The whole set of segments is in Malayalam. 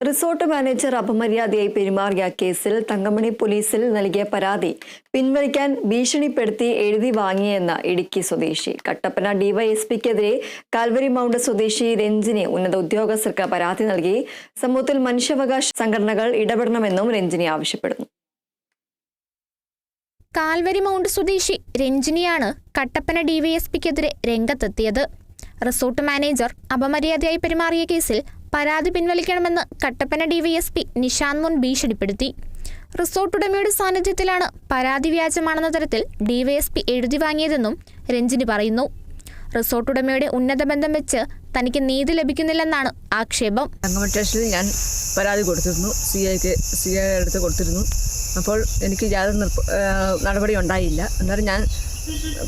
റിസോർട്ട് മാനേജർ അപമര്യാദയായി പെരുമാറിയ കേസിൽ തങ്കമണി പോലീസിൽ നൽകിയ പരാതി പിൻവലിക്കാൻ ഭീഷണിപ്പെടുത്തി എഴുതി വാങ്ങിയെന്ന ഇടുക്കി സ്വദേശി. കട്ടപ്പന ഡിവൈഎസ്പിക്കെതിരെ കാൽവരി മൗണ്ട് സ്വദേശി രഞ്ജിനി ഉന്നത ഉദ്യോഗസ്ഥർക്ക് പരാതി നൽകി. സമൂഹത്തിൽ മനുഷ്യാവകാശ സംഘടനകൾ ഇടപെടണമെന്നും രഞ്ജിനി ആവശ്യപ്പെടുന്നു. കാൽവരി മൗണ്ട് സ്വദേശി രഞ്ജിനിയാണ് കട്ടപ്പന ഡിവൈഎസ്പിക്കെതിരെ രംഗത്തെത്തിയത്. റിസോർട്ട് മാനേജർ അപമര്യാദയായി പെരുമാറിയ കേസിൽ പരാതി പിൻവലിക്കണമെന്ന് കട്ടപ്പന ഡിവൈഎസ്പി നിഷാന്ത് മുൻ ഭീഷണിപ്പെടുത്തി. റിസോർട്ട് ഉടമയുടെ സാന്നിധ്യത്തിലാണ് പരാതി വ്യാജമാണെന്ന തരത്തിൽ ഡിവൈഎസ്പി എഴുതി വാങ്ങിയതെന്നും രഞ്ജിനി പറയുന്നു. റിസോർട്ട് ഉടമയുടെ ഉന്നത ബന്ധം വെച്ച് തനിക്ക് നീതി ലഭിക്കുന്നില്ലെന്നാണ് ആക്ഷേപം. സ്റ്റേഷനിൽ ഞാൻ പരാതി കൊടുത്തിരുന്നു, സി ഐ അടുത്ത് കൊടുത്തിരുന്നു. അപ്പോൾ എനിക്ക് യാതൊരു നടപടി ഉണ്ടായില്ല. അന്നേരം ഞാൻ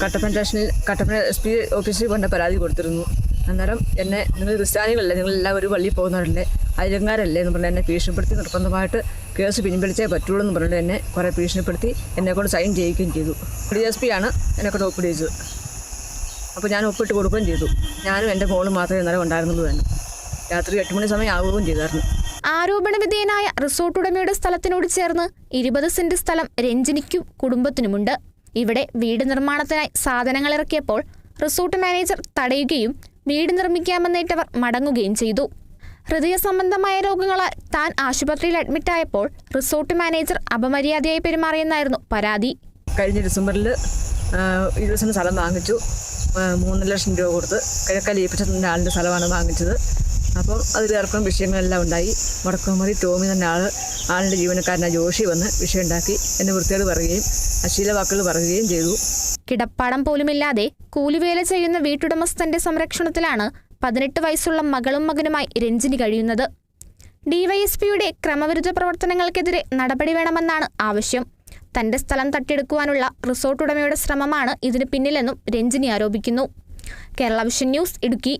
കട്ടപ്പന SP ഓഫീസിൽ കൊണ്ട് പരാതി കൊടുത്തിരുന്നു. അന്നേരം എന്നെ നിങ്ങൾ ക്രിസ്ത്യാനികളല്ലേ, നിങ്ങളെല്ലാം ഒരു പള്ളിയിൽ പോകുന്നവരല്ലേ, അയലങ്കാരല്ലേ എന്ന് പറഞ്ഞാൽ എന്നെ ഭീഷണിപ്പെടുത്തി നിർബന്ധമായിട്ട് കേസ് പിൻവലിച്ചേ പറ്റുള്ളൂ എന്ന് പറഞ്ഞിട്ട് എന്നെ കുറേ ഭീഷണിപ്പെടുത്തി എന്നെക്കൊണ്ട് സൈൻ ചെയ്യിക്കുകയും ചെയ്തു. DSP ആണ് എന്നെക്കൊണ്ട് ഒപ്പിടിച്ചത്. അപ്പോൾ ഞാൻ ഒപ്പിട്ട് കൊടുക്കുകയും ചെയ്തു. ഞാനും എൻ്റെ മോളും മാത്രമേ ഇന്നലെ ഉണ്ടായിരുന്നുള്ളൂ. തന്നെ രാത്രി 8 മണി സമയം ആവുകയും ചെയ്തായിരുന്നു. ആരോപണ വിധേയനായ റിസോർട്ട് ഉടമയുടെ സ്ഥലത്തിനോട് ചേർന്ന് 20 സെന്റ് സ്ഥലം രഞ്ജിനിക്കും കുടുംബത്തിനുമുണ്ട്. ഇവിടെ വീട് നിർമ്മാണത്തിനായി സാധനങ്ങൾ ഇറക്കിയപ്പോൾ റിസോർട്ട് മാനേജർ തടയുകയും വീട് നിർമ്മിക്കാമെന്നേറ്റവർ മടങ്ങുകയും ചെയ്തു. ഹൃദയ സംബന്ധമായ രോഗങ്ങളാൽ താൻ ആശുപത്രിയിൽ അഡ്മിറ്റായപ്പോൾ റിസോർട്ട് മാനേജർ അപമര്യാദയായി പെരുമാറിയെന്നായിരുന്നു പരാതി. കഴിഞ്ഞ ഡിസംബറിൽ 20 സെന്റ് സ്ഥലം വാങ്ങിച്ചു. 3 ലക്ഷം രൂപ കൊടുത്ത് കിഴക്കൽ ഈപ്പച്ചൻ്റെ ആളിൻ്റെ സ്ഥലമാണ് വാങ്ങിച്ചത്. അപ്പം അതിൽ ഇറക്കുന്ന വിഷയങ്ങളെല്ലാം ഉണ്ടായി. വടക്കുമറി ടോമി തന്നെ ആളിൻ്റെ ജീവനക്കാരനായ ജോഷി വന്ന് വിഷയം ഉണ്ടാക്കി എന്നെ വൃത്തിയോട് പറയുകയും അശ്ലീല വാക്കുകൾ പറയുകയും ചെയ്തു. കിടപ്പാടം പോലുമില്ലാതെ കൂലിവേല ചെയ്യുന്ന വീട്ടുടമസ്ഥന്റെ സംരക്ഷണത്തിലാണ് 18 വയസ്സുള്ള മകളും മകനുമായി രഞ്ജിനി കഴിയുന്നത്. ഡിവൈഎസ്പിയുടെ ക്രമവിരുദ്ധ പ്രവർത്തനങ്ങൾക്കെതിരെ നടപടി വേണമെന്നാണ് ആവശ്യം. തന്റെ സ്ഥലം തട്ടിയെടുക്കുവാനുള്ള റിസോർട്ട് ഉടമയുടെ ശ്രമമാണ് ഇതിന് പിന്നിലെന്നും രഞ്ജിനി ആരോപിക്കുന്നു. Kerala vision news, Idukki.